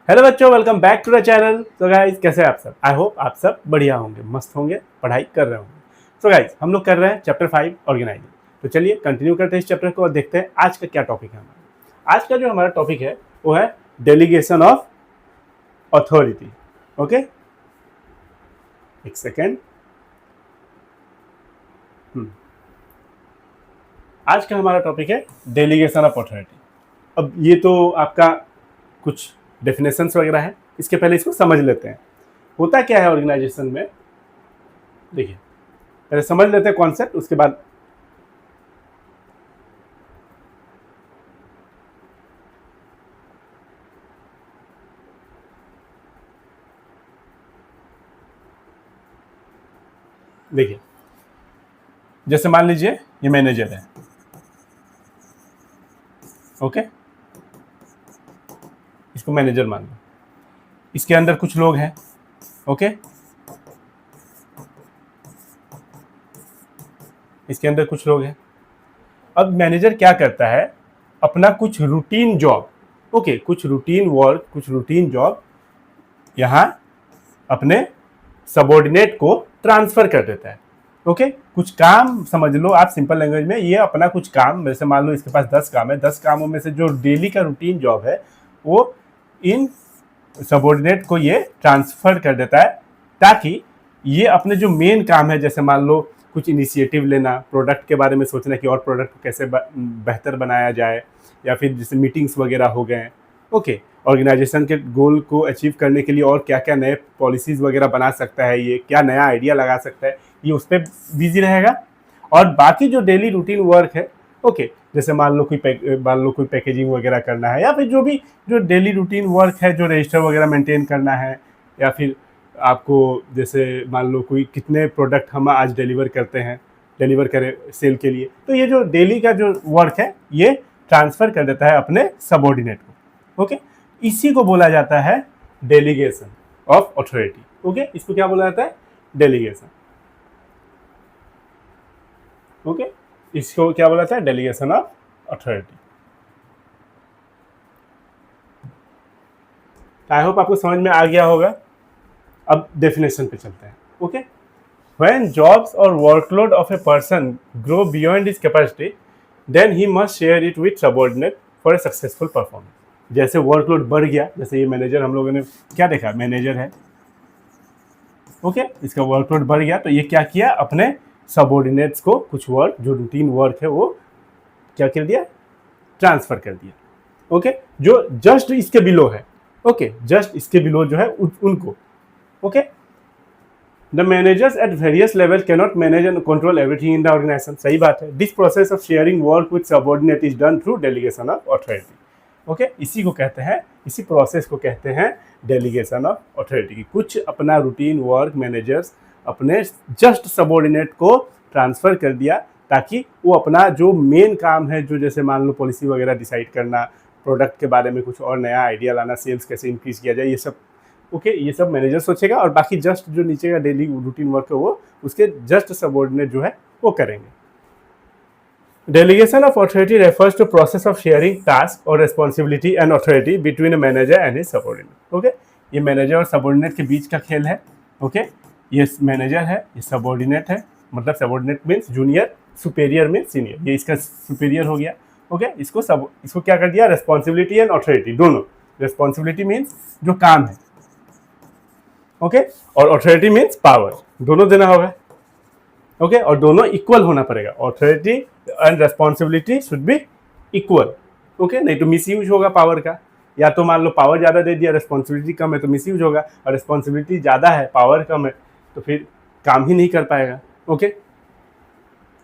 Hello बच्चों, welcome back to the channel. तो guys, कैसे हैं आप सब? आई होप आप सब बढ़िया होंगे, मस्त होंगे, पढ़ाई कर रहे होंगे। तो गाइस, हम लोग कर रहे हैं चैप्टर 5 ऑर्गेनाइजिंग। तो चलिए कंटिन्यू करते हैं इस चैप्टर को और देखते हैं आज का क्या टॉपिक है हमारा। आज का जो हमारा टॉपिक है वो है डेलीगेशन ऑफ अथॉरिटी। ओके, एक सेकेंड। आज का हमारा टॉपिक है डेलीगेशन ऑफ अथॉरिटी। अब ये तो आपका कुछ डेफिनेशंस वगैरह है, इसके पहले इसको समझ लेते हैं। होता क्या है ऑर्गेनाइजेशन में, देखिए पहले समझ लेते हैं कॉन्सेप्ट, उसके बाद देखिए जैसे मान लीजिए ये मैनेजर है। ओके, इसको मैनेजर मान लो, इसके अंदर कुछ लोग हैं। ओके, इसके अंदर कुछ लोग हैं। अब मैनेजर क्या करता है, अपना कुछ रूटीन जॉब, ओके, कुछ रूटीन वर्क, कुछ रूटीन जॉब यहाँ अपने सबॉर्डिनेट को ट्रांसफर कर देता है। ओके, कुछ काम समझ लो आप सिंपल लैंग्वेज में, ये अपना कुछ काम, जैसे मान लो इसके पास 10 काम है, 10 कामों में से जो डेली का रूटीन जॉब है वो इन सबॉर्डिनेट को ये ट्रांसफर कर देता है, ताकि ये अपने जो मेन काम है, जैसे मान लो कुछ इनिशिएटिव लेना, प्रोडक्ट के बारे में सोचना कि और प्रोडक्ट को कैसे बेहतर बनाया जाए, या फिर जैसे मीटिंग्स वगैरह हो गए। ओके, ऑर्गेनाइजेशन के गोल को अचीव करने के लिए और क्या क्या नए पॉलिसीज़ वगैरह बना सकता है, ये क्या नया आइडिया लगा सकता है, ये उस पर बिजी रहेगा। और बाकी जो डेली रूटीन वर्क है, ओके, जैसे मान लो कोई पैकेजिंग वगैरह करना है, या फिर जो डेली रूटीन वर्क है, जो रजिस्टर वगैरह मेंटेन करना है, या फिर आपको जैसे मान लो कोई कितने प्रोडक्ट हम आज डिलीवर करें सेल के लिए, तो ये जो डेली का जो वर्क है ये ट्रांसफ़र कर देता है अपने सबॉर्डिनेट को। ओके, इसी को बोला जाता है डेलीगेशन ऑफ अथॉरिटी। ओके, इसको क्या बोला जाता है? डेलीगेशन। ओके, इसको क्या बोला जाता है? Delegation of authority. I hope आपको समझ में आ गया होगा। अब डेफिनेशन पे चलते हैं। ओके, व्हेन जॉब्स और workload of a person grow beyond his capacity, then he must share it with subordinate for a successful performance. जैसे वर्कलोड बढ़ गया, जैसे ये मैनेजर, हम लोगों ने क्या देखा, मैनेजर है। ओके, इसका वर्कलोड बढ़ गया तो ये क्या किया, अपने सबॉर्डिनेट्स को कुछ वर्क, जो रूटीन वर्क है वो क्या कर दिया, ट्रांसफर कर दिया। ओके, जो जस्ट इसके बिलो है, ओके, जस्ट इसके बिलो जो है उनको। Okay, the managers at various level cannot manage and control everything in the organisation. सही बात है। This process of sharing work with subordinate is done through delegation of authority. Okay, इसी को कहते हैं, इसी प्रोसेस को कहते हैं डेलीगेशन ऑफ अथॉरिटी। कुछ अपना रूटीन वर्क मैनेजर्स अपने जस्ट सबॉर्डिनेट को ट्रांसफ़र कर दिया, ताकि वो अपना जो मेन काम है, जो जैसे मान लो पॉलिसी वगैरह डिसाइड करना, प्रोडक्ट के बारे में कुछ और नया आइडिया लाना, सेल्स कैसे इंक्रीज किया जाए, ये सब ओके, ये सब मैनेजर सोचेगा, और बाकी जस्ट जो नीचे का डेली रूटीन वर्क है वो उसके जस्ट सबॉर्डिनेट जो है वो करेंगे। Delegation of authority refers to process of sharing task or responsibility and authority between a manager and his subordinate. Okay, ये मैनेजर और सबॉर्डिनेट के बीच का खेल है। ओके, ये मैनेजर है, ये सबॉर्डिनेट है, मतलब subordinate means junior, superior means senior. ये इसका सुपेरियर हो गया। ओके, इसको क्या कर दिया, रेस्पॉन्सिबिलिटी एंड अथॉरिटी दोनों। रेस्पॉन्सिबिलिटी मीन्स जो काम है, ओके, और अथॉरिटी मीन्स पावर, दोनों देना होगा। ओके, और दोनों इक्वल होना पड़ेगा। Authority and responsibility should be equal. Okay, नहीं तो मिसयूज होगा पावर का। या तो मान लो पावर ज़्यादा दे दिया, रेस्पॉन्सिबिलिटी कम है तो मिसयूज होगा, और रेस्पॉन्सिबिलिटी ज़्यादा है, पावर कम है, तो फिर काम ही नहीं कर पाएगा। Okay,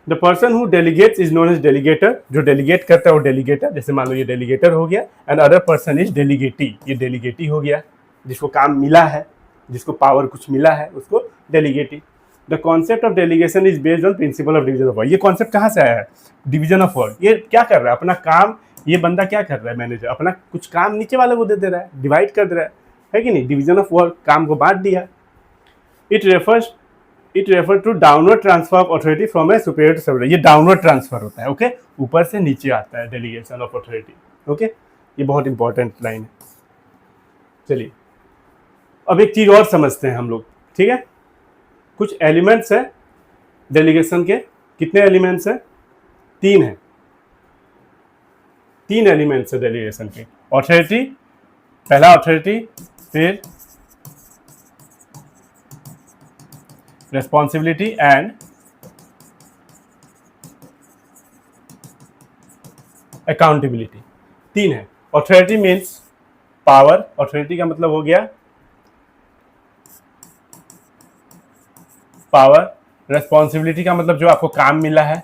the person who delegates is known as delegator. जो डेलीगेट करता है वो डेलीगेटर। जैसे मान लो ये डेलीगेटर हो गया, एंड अदर पर्सन इज डेलीगेटी। ये डेलीगेटी हो गया, जिसको काम मिला है, जिसको पावर कुछ मिला है, उसको delegatee. The concept of delegation is based on principle of division of work. ये कॉन्सेप्ट कहाँ से आया है? Division of work. ये क्या कर रहा है, अपना काम, ये बंदा क्या कर रहा है, मैनेजर अपना कुछ काम नीचे वाले को दे रहा है, डिवाइड कर दे रहा है कि नहीं? डिवीजन ऑफ वर्क, काम को बांट दिया। It refer to downward transfer of authority from a superior to subordinate. ये डाउनवर्ड ट्रांसफर होता है। ओके, ऊपर से नीचे आता है डेलीगेशन ऑफ अथॉरिटी। ओके, ये बहुत इंपॉर्टेंट लाइन है। चलिए अब एक चीज और समझते हैं हम लोग, ठीक है। कुछ एलिमेंट्स है डेलीगेशन के, कितने एलिमेंट्स हैं? 3 है, 3 एलिमेंट्स है डेलीगेशन के। ऑथोरिटी, पहला ऑथोरिटी, फिर रेस्पॉन्सिबिलिटी एंड अकाउंटेबिलिटी, 3 है। ऑथोरिटी मीन्स पावर, ऑथोरिटी का मतलब हो गया पावर, रेस्पॉन्सिबिलिटी का मतलब जो आपको काम मिला है,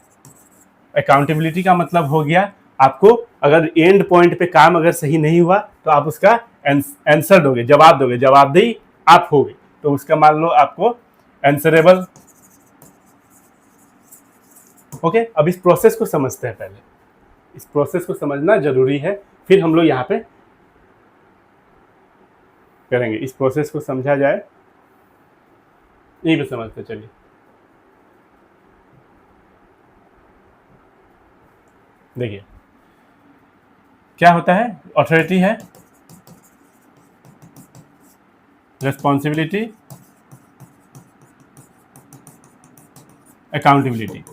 अकाउंटेबिलिटी का मतलब हो गया आपको अगर एंड पॉइंट पे काम अगर सही नहीं हुआ तो आप उसका आंसर दोगे, जवाब दोगे, जवाबदेही आप होगे, तो उसका मान लो आपको आंसरेबल। ओके, अब इस प्रोसेस को समझते हैं, पहले इस प्रोसेस को समझना जरूरी है, फिर हम लोग यहाँ पे करेंगे। इस प्रोसेस को समझा जाए, यही पे समझते चलिए। देखिए क्या होता है, ऑथोरिटी है, रेस्पॉन्सिबिलिटी, अकाउंटेबिलिटी।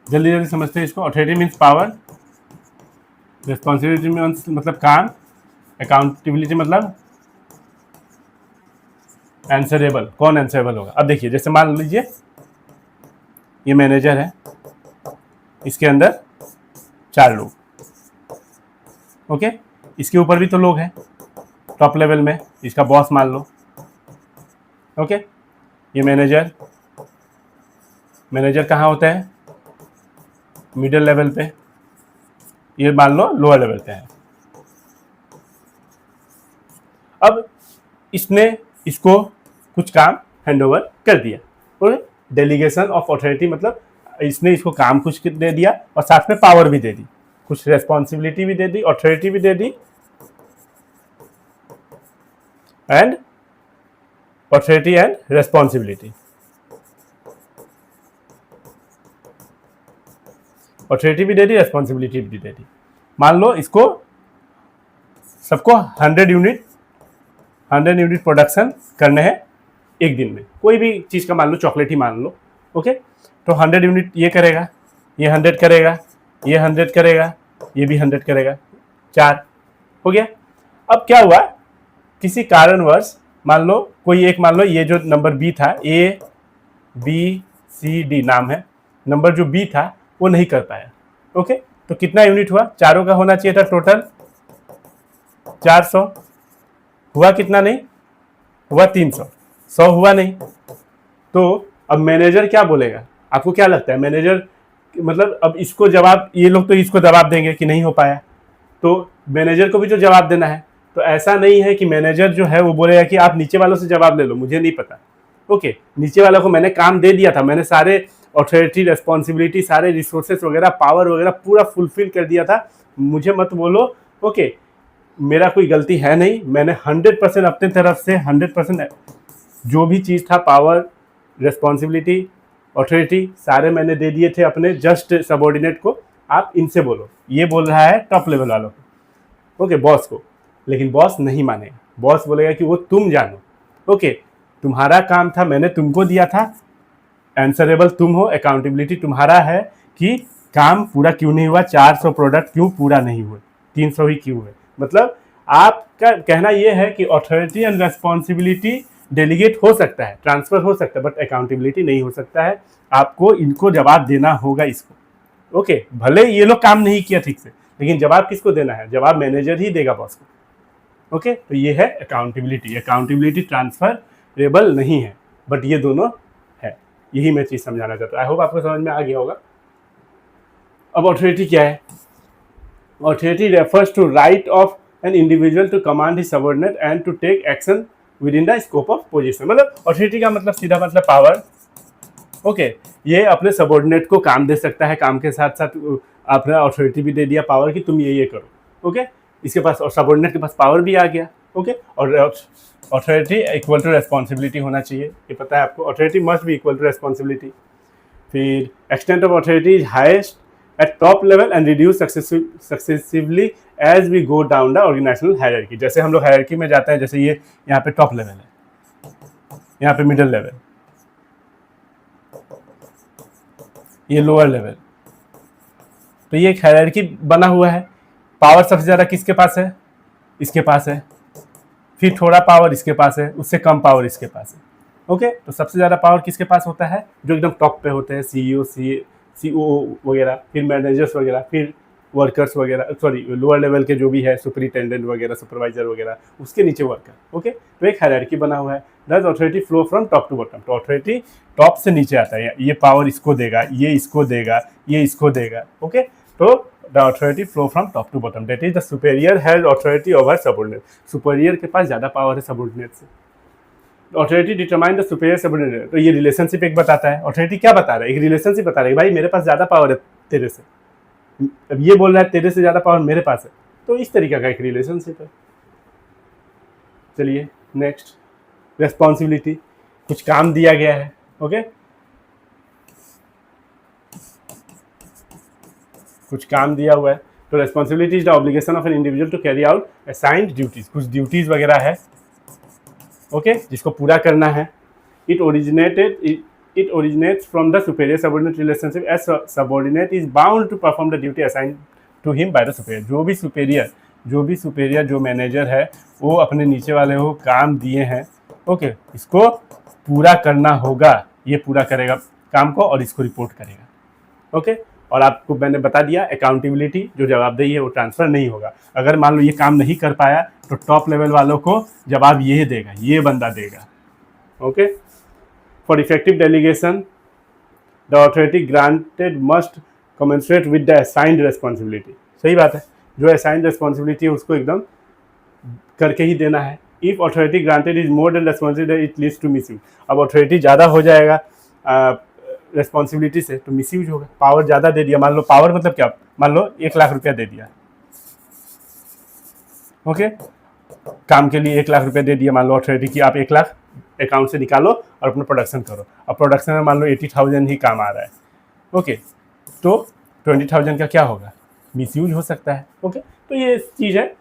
जल्दी जल्दी समझते हैं इसको। Authority means power, responsibility means मतलब काम, अकाउंटेबिलिटी मतलब आंसरेबल, कौन आंसरेबल होगा। अब देखिए जैसे मान लीजिए ये मैनेजर है, इसके अंदर 4 लोग, ओके, इसके ऊपर भी तो लोग हैं टॉप लेवल में, इसका बॉस मान लो, ओके। ये मैनेजर, मैनेजर कहाँ होता है? मिडिल लेवल पे, ये मान लो लोअर लेवल पे है। अब इसने इसको कुछ काम हैंडओवर कर दिया, और डेलीगेशन ऑफ अथॉरिटी मतलब इसने इसको काम कुछ दे दिया और साथ में पावर भी दे दी, कुछ रेस्पॉन्सिबिलिटी भी दे दी, अथॉरिटी भी दे दी, and authority and responsibility. Authority भी दे दी, रेस्पॉन्सिबिलिटी भी दे दी। मान लो इसको सबको 100 यूनिट प्रोडक्शन करने हैं एक दिन में, कोई भी चीज़ का मान लो, चॉकलेट ही मान लो, ओके। तो 100 यूनिट ये करेगा, ये 100 करेगा, ये 100 करेगा, ये भी 100 करेगा, 4 हो गया। अब क्या हुआ, किसी कारणवश मान लो कोई एक, मान लो ये जो नंबर बी था, ABCD नाम है, नंबर जो बी था वो नहीं कर पाया, ओके। तो कितना यूनिट हुआ? चारों का होना चाहिए था टोटल 400, हुआ कितना? नहीं हुआ 300, 100 हुआ नहीं। तो अब मैनेजर क्या बोलेगा? आपको क्या लगता है मैनेजर मतलब अब इसको जवाब, ये लोग तो इसको जवाब देंगे कि नहीं हो पाया, तो मैनेजर को भी तो जवाब देना है। तो ऐसा नहीं है कि मैनेजर जो है वो बोलेगा कि आप नीचे वालों से जवाब ले लो, मुझे नहीं पता, ओके। नीचे वालों को मैंने काम दे दिया था, मैंने सारे अथॉरिटी, रेस्पॉन्सिबिलिटी, सारे रिसोर्सेस वगैरह, पावर वगैरह पूरा फुलफिल कर दिया था, मुझे मत बोलो, ओके। मेरा कोई गलती है नहीं, मैंने 100% अपने तरफ से 100% जो भी चीज़ था, पावर, रेस्पॉन्सिबिलिटी, अथॉरिटी, सारे मैंने दे दिए थे अपने जस्ट सबऑर्डिनेट को, आप इनसे बोलो। ये बोल रहा है टॉप लेवल वालों को, ओके, बॉस को। लेकिन बॉस नहीं मानेगा, बॉस बोलेगा कि वो तुम जानो, ओके, तुम्हारा काम था, मैंने तुमको दिया था, आंसरेबल तुम हो, अकाउंटेबिलिटी तुम्हारा है कि काम पूरा क्यों नहीं हुआ, 400 प्रोडक्ट क्यों पूरा नहीं हुए, 300 ही क्यों हुए। मतलब आपका कहना यह है कि अथॉरिटी एंड रेस्पॉन्सिबिलिटी डेलीगेट हो सकता है, ट्रांसफर हो सकता है, बट अकाउंटेबिलिटी नहीं हो सकता है। आपको इनको जवाब देना होगा इसको, ओके। भले ये लोग काम नहीं किया ठीक से, लेकिन जवाब किसको देना है? जवाब मैनेजर ही देगा बॉस को, ओके। तो ये है अकाउंटेबिलिटी। अकाउंटेबिलिटी ट्रांसफरेबल नहीं है, बट ये दोनों है, यही मैं चीज़ समझाना चाहता हूँ। आई होप आपको समझ में आ गया होगा। अब अथॉरिटी क्या है? Authority refers to right of an individual to command his subordinate and to take action within the scope of position। मतलब authority का मतलब सीधा मतलब पावर, ओके। ये अपने सबऑर्डिनेट को काम दे सकता है, काम के साथ साथ आपने अथॉरिटी भी दे दिया पावर कि तुम ये करो, ओके। इसके पास और सबऑर्डिनेट के पास पावर भी आ गया, ओके। और अथॉरिटी इक्वल टू रेस्पॉन्सिबिलिटी होना चाहिए, ये पता है आपको, authority must be equal to responsibility. फिर extent of authority is highest at top level and reduce successively as we go down the organizational hierarchy। जैसे हम लोग हायरार्की में जाते हैं, जैसे ये यहाँ पे टॉप लेवल है, यहाँ पे मिडिल लेवल, ये लोअर लेवल, तो ये एक हायरार्की बना हुआ है। पावर सबसे ज़्यादा किसके पास है? इसके पास है। फिर थोड़ा पावर इसके पास है, उससे कम पावर इसके पास है। ओके, तो सबसे ज़्यादा पावर किसके पास होता है? जो एकदम टॉप पे होते हैं, सीईओ, सीओओ वगैरह, फिर मैनेजर्स वगैरह, फिर वर्कर्स वगैरह, सॉरी लोअर लेवल के जो भी है, सुपरिटेंडेंट वगैरह, सुपरवाइजर वगैरह, उसके नीचे वर्कर। ओके, तो एक हायरार्की बना हुआ है। Thus authority flow from top to bottom, तो अथॉरिटी टॉप से नीचे आता है। ये पावर इसको देगा, ये इसको देगा, ये इसको देगा। ओके, तो the authority flow from top to bottom, that is the superior has authority over subordinate. Superior के पास ज़्यादा पावर है सबऑर्डिनेट से। Authority determine the superior subordinate, तो ये रिलेशनशिप एक बताता है। अथॉरिटी क्या बता रहा है? एक रिलेशनशिप बता रहा है, भाई मेरे पास ज़्यादा पावर है तेरे से। अब ये बोल रहा है तेरे से ज़्यादा पावर मेरे पास है, तो इस तरीके का एक रिलेशनशिप है। चलिए नेक्स्ट, रेस्पॉन्सिबिलिटी, कुछ काम दिया गया है। ओके, कुछ काम दिया हुआ है, तो responsibility is the obligation of an individual to carry out assigned duties. कुछ ड्यूटीज वगैरह है, ओके, जिसको पूरा करना है। It originates from the superior subordinate relationship as subordinate is bound to perform the duty assigned to him by the superior। जो भी superior जो मैनेजर है, वो अपने नीचे वाले को काम दिए हैं, ओके, इसको पूरा करना होगा। ये पूरा करेगा काम को और इसको रिपोर्ट करेगा। ओके, और आपको मैंने बता दिया अकाउंटेबिलिटी, जो जवाबदेही है वो ट्रांसफ़र नहीं होगा। अगर मान लो ये काम नहीं कर पाया तो टॉप लेवल वालों को जवाब ये देगा, ये बंदा देगा। Okay, for effective delegation the authority granted must commensurate with the assigned responsibility. सही बात है, जो असाइंड रेस्पॉन्सिबिलिटी है उसको एकदम करके ही देना है। If authority granted is more than responsibility it leads to misuse. अब अथॉरिटी ज़्यादा हो जाएगा रेस्पॉन्सिबिलिटी से तो मिसयूज होगा। पावर ज़्यादा दे दिया, मान लो पावर मतलब क्या, मान लो 1 लाख रुपया दे दिया, ओके, काम के लिए 1 लाख रुपया दे दिया, मान लो अथॉरिटी की, आप 1 लाख अकाउंट से निकालो और अपना प्रोडक्शन करो। अब प्रोडक्शन में मान लो 80,000 ही काम आ रहा है, ओके, तो 20,000 का क्या होगा? मिसयूज हो सकता है। ओके, तो ये चीज़ है।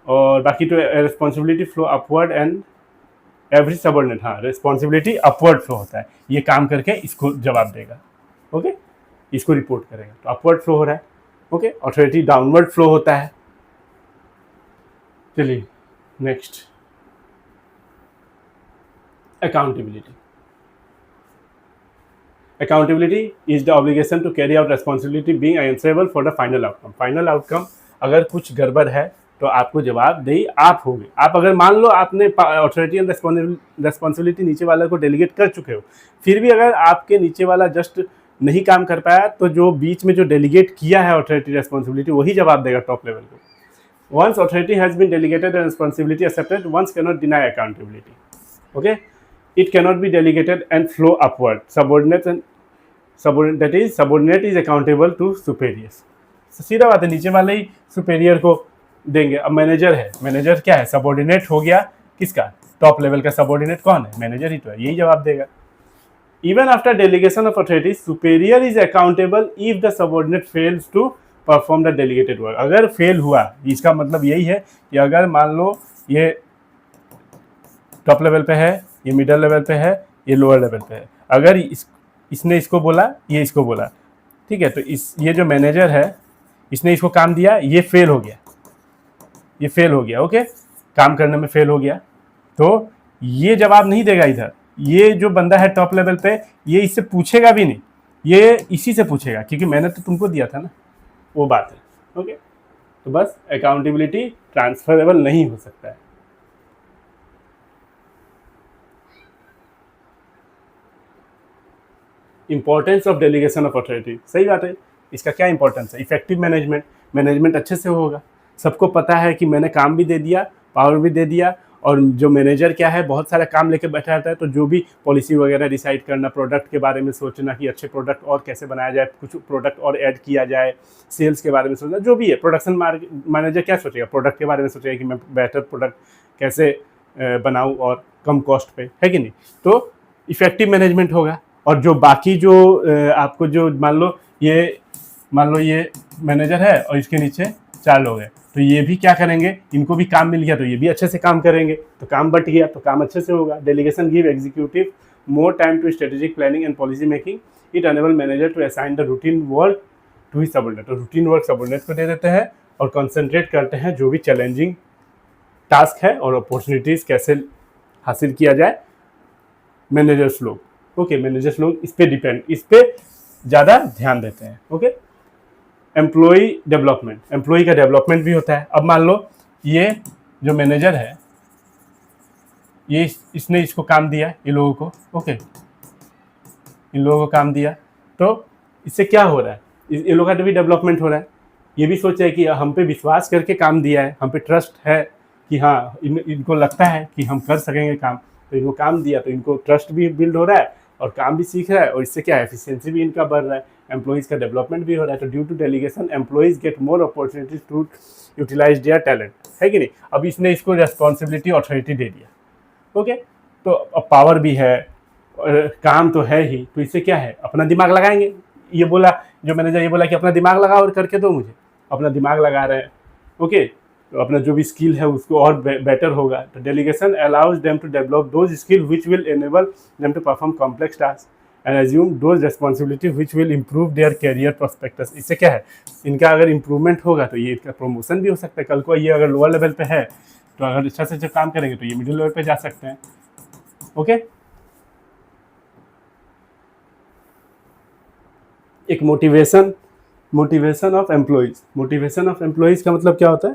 और बाकी तो responsibility flow upward and every subordinate, हाँ, रिस्पॉन्सिबिलिटी अपवर्ड फ्लो होता है, ये काम करके इसको जवाब देगा, ओके, इसको रिपोर्ट करेगा, तो अपवर्ड फ्लो हो रहा है। ओके, अथॉरिटी डाउनवर्ड फ्लो होता है। चलिए next, accountability. Accountability is the obligation to carry out responsibility being answerable for the final outcome। Final outcome अगर कुछ गड़बड़ है तो आपको जवाबदेही आप होगे। आप अगर मान लो आपने अथॉरिटी एंड रेस्पॉन्सिबिलिटी नीचे वाले को डेलीगेट कर चुके हो, फिर भी अगर आपके नीचे वाला जस्ट नहीं काम कर पाया, तो जो बीच में जो डेलीगेट किया है अथॉरिटी रेस्पॉन्सिबिलिटी, वही जवाब देगा टॉप लेवल को। Once authority has been delegated and responsibility accepted, once can not deny accountability. Okay, it cannot be delegated and flow upward। Subordinate is accountable to superiors। सीधा बात है, नीचे वाले ही सुपेरियर को देंगे। अब मैनेजर है, मैनेजर क्या है? सबऑर्डिनेट हो गया किसका? टॉप लेवल का सबऑर्डिनेट कौन है? मैनेजर ही तो है, यही जवाब देगा। Even after delegation of authority superior is accountable if the subordinate fails to perform the delegated work. अगर फेल हुआ, इसका मतलब यही है कि अगर मान लो ये टॉप लेवल पे है, ये मिडिल लेवल पे है, ये लोअर लेवल पे है, अगर इसने इसको बोला, ये इसको बोला, ठीक है, तो ये जो मैनेजर है, इसने इसको काम दिया, ये फेल हो गया, ये फेल हो गया, ओके, काम करने में फेल हो गया, तो ये जवाब नहीं देगा इधर। ये जो बंदा है टॉप लेवल पे, ये इससे पूछेगा भी नहीं, ये इसी से पूछेगा, क्योंकि मैंने तो तुमको दिया था ना, वो बात है। ओके, तो बस अकाउंटेबिलिटी ट्रांसफरेबल नहीं हो सकता है। Importance of delegation of authority, सही बात है, इसका क्या इंपॉर्टेंस है? इफेक्टिव मैनेजमेंट अच्छे से होगा। सबको पता है कि मैंने काम भी दे दिया, पावर भी दे दिया, और जो मैनेजर क्या है, बहुत सारा काम लेके बैठा रहता है, तो जो भी पॉलिसी वगैरह डिसाइड करना, प्रोडक्ट के बारे में सोचना कि अच्छे प्रोडक्ट और कैसे बनाया जाए, कुछ प्रोडक्ट और ऐड किया जाए, सेल्स के बारे में सोचना, जो भी है। प्रोडक्शन मैनेजर क्या सोचेगा? प्रोडक्ट के बारे में सोचेगा कि मैं बेटर प्रोडक्ट कैसे बनाऊँ और कम कॉस्ट पे, है कि नहीं? तो इफेक्टिव मैनेजमेंट होगा। और जो बाकी जो आपको जो मान लो ये मान लो ये मैनेजर है और इसके नीचे 4 लोग हैं, तो ये भी क्या करेंगे, इनको भी काम मिल गया तो ये भी अच्छे से काम करेंगे, तो काम बट गया तो काम अच्छे से होगा। Delegation give executive more time to strategic planning and policy making. It enable manager to assign the routine work to his subordinate, तो रूटीन वर्क सबऑर्डिनेट को दे देते हैं और कंसंट्रेट करते हैं जो भी चैलेंजिंग टास्क है और अपॉर्चुनिटीज़ कैसे हासिल किया जाए। मैनेजर्स लोग मैनेजर्स लोग इस पे ज़्यादा ध्यान देते हैं। एम्प्लॉय डेवलपमेंट, एम्प्लॉय का डेवलपमेंट भी होता है। अब मान लो ये जो मैनेजर है ये इसने इसको काम दिया, ये लोगों को इन लोगों को काम दिया, तो इससे क्या हो रहा है, ये लोगों का भी डेवलपमेंट हो रहा है। ये भी सोचा है कि हम पे विश्वास करके काम दिया है, हम पे ट्रस्ट है कि हाँ इनको लगता है कि हम कर सकेंगे काम, तो इनको काम दिया तो इनको ट्रस्ट भी बिल्ड हो रहा है और काम भी सीख रहा है, और इससे क्या है एफिशिएंसी भी इनका बढ़ रहा है, एम्प्लॉइज़ का डेवलपमेंट भी हो रहा है। तो due to delegation employees get more opportunities to utilise their talent, है कि नहीं। अब इसने इसको रेस्पॉन्सिबिलिटी अथॉरिटी दे दिया, तो अब पावर भी है और काम तो है ही, तो इससे क्या है अपना दिमाग लगाएंगे। ये बोला जो मैनेजर, ये बोला कि अपना दिमाग लगाओ और करके दो मुझे, अपना दिमाग लगा रहे हैं। तो अपना जो भी स्किल है उसको और बेटर होगा। तो delegation allows them to develop those skill which will enable them to perform complex task and assume those responsibility which will improve their career prospects. इससे क्या है इनका अगर इम्प्रूवमेंट होगा तो ये इनका प्रमोशन भी हो सकता है। कल को ये अगर लोअर लेवल पे है तो अगर अच्छा से अच्छा काम करेंगे तो ये मिडिल लेवल पे जा सकते हैं। एक motivation of employees, motivation of employees का मतलब क्या होता है,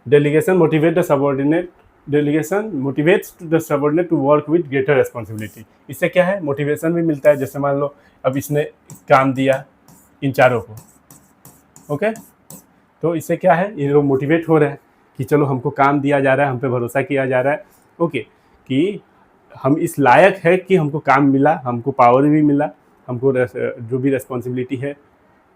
delegation motivate the subordinate, delegation motivates the subordinate to work with greater responsibility. इससे क्या है मोटिवेशन भी मिलता है। जैसे मान लो अब इसने काम दिया इन चारों को, तो इससे क्या है ये लोग मोटिवेट हो रहे हैं कि चलो हमको काम दिया जा रहा है, हम पे भरोसा किया जा रहा है, कि हम इस लायक है कि हमको काम मिला, हमको पावर भी मिला, हमको जो भी रेस्पॉन्सिबिलिटी है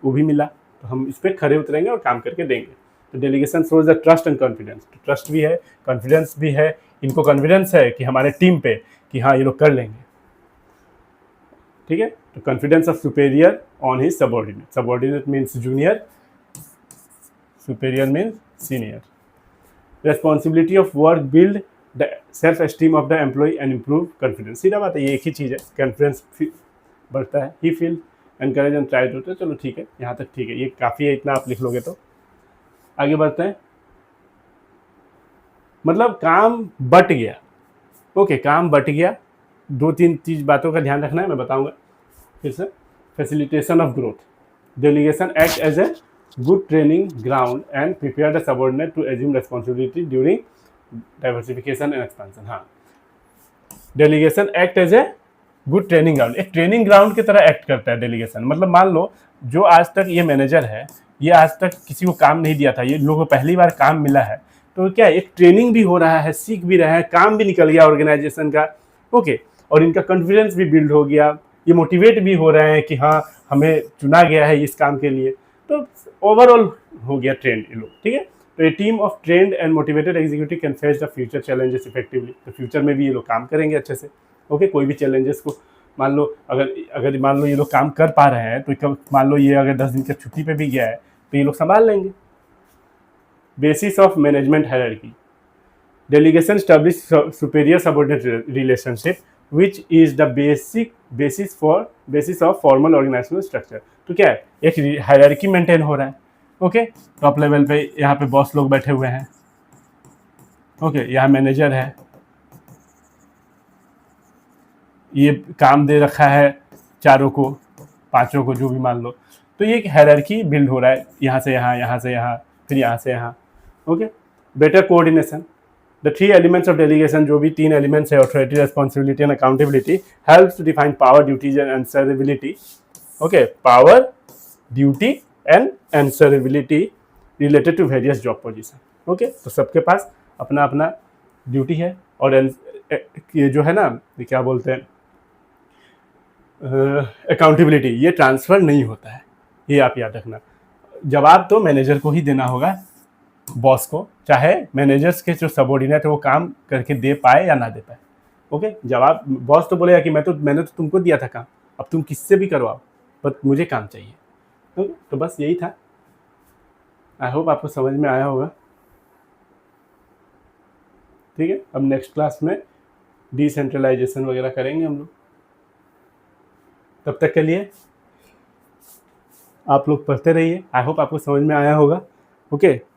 वो भी मिला, तो हम इस पर खड़े उतरेंगे और काम करके देंगे। तो delegation shows the trust and confidence, trust भी है कॉन्फिडेंस भी है, इनको कॉन्फिडेंस है कि हमारे टीम पे कि हाँ ये लोग कर लेंगे, ठीक है। तो confidence of superior on his subordinate, subordinate means junior, superior means senior. Responsibility of work build the self esteem of the employee and improve confidence. सीधा बात है, ये एक ही चीज़ है, कॉन्फिडेंस बढ़ता है। He feel encourage and try to, चलो ठीक है यहाँ तक ठीक है, ये काफ़ी है, इतना आप लिख लोगे तो आगे बढ़ते हैं। मतलब काम बट गया, काम बट गया। 2-3 चीज बातों का ध्यान रखना है, मैं बताऊंगा फिर से। Facilitation of growth, delegation act as a good training ground and prepare the subordinate to assume responsibility during diversification and expansion. हाँ, delegation act as a good training ground, एक ट्रेनिंग ग्राउंड की तरह एक्ट करता है delegation. मतलब मान लो जो आज तक ये मैनेजर है, ये आज तक किसी को काम नहीं दिया था, ये लोगों को पहली बार काम मिला है, तो क्या एक ट्रेनिंग भी हो रहा है, सीख भी रहा है, काम भी निकल गया ऑर्गेनाइजेशन का, और इनका कॉन्फिडेंस भी बिल्ड हो गया, ये मोटिवेट भी हो रहे हैं कि हाँ हमें चुना गया है इस काम के लिए, तो ओवरऑल हो गया ट्रेंड ये लोग, ठीक है। तो a team of trained and motivated executive can face the future challenges effectively, तो फ्यूचर में भी ये लोग काम करेंगे अच्छे से। कोई भी चैलेंजेस को मान लो अगर मान लो ये लोग काम कर पा रहे हैं, तो मान लो ये अगर 10 दिन की छुट्टी पे भी गया है तो ये लोग संभाल लेंगे। Basis of management hierarchy, delegation establish superior subordinate relationship which is the basis of formal organisational structure. तो क्या है एक हायरार्की मेंटेन हो रहा है, टॉप लेवल पे यहाँ पे बॉस लोग बैठे हुए हैं, यहाँ मैनेजर है, ये काम दे रखा है चारों को, 5 को, जो भी मान लो, तो ये एक हायरार्की बिल्ड हो रहा है, यहाँ से यहाँ, यहाँ से यहाँ, फिर यहाँ से यहाँ। Better coordination, the 3 elements of delegation, जो भी 3 एलिमेंट्स है, authority, responsibility and accountability, helps to define power, duties and answerability. Power, duty and answerability related to various job position. तो सबके पास अपना अपना ड्यूटी है, और ये जो है ना ये क्या बोलते हैं अकाउंटेबिलिटी, ये ट्रांसफ़र नहीं होता है, ये आप याद रखना। जवाब तो मैनेजर को ही देना होगा, बॉस को, चाहे मैनेजर्स के जो सबऑर्डिनेट है वो काम करके दे पाए या ना दे पाए। जवाब बॉस तो बोलेगा कि मैंने तो तुमको दिया था काम, अब तुम किससे भी करवाओ, बट मुझे काम चाहिए। ओके, तो बस यही था। आई होप आपको समझ में आया होगा। ठीक है, अब नेक्स्ट क्लास में डिसेंट्रलाइजेशन वगैरह करेंगे हम लोग। तब तक के लिए आप लोग पढ़ते रहिए। आई होप आपको समझ में आया होगा। ओके।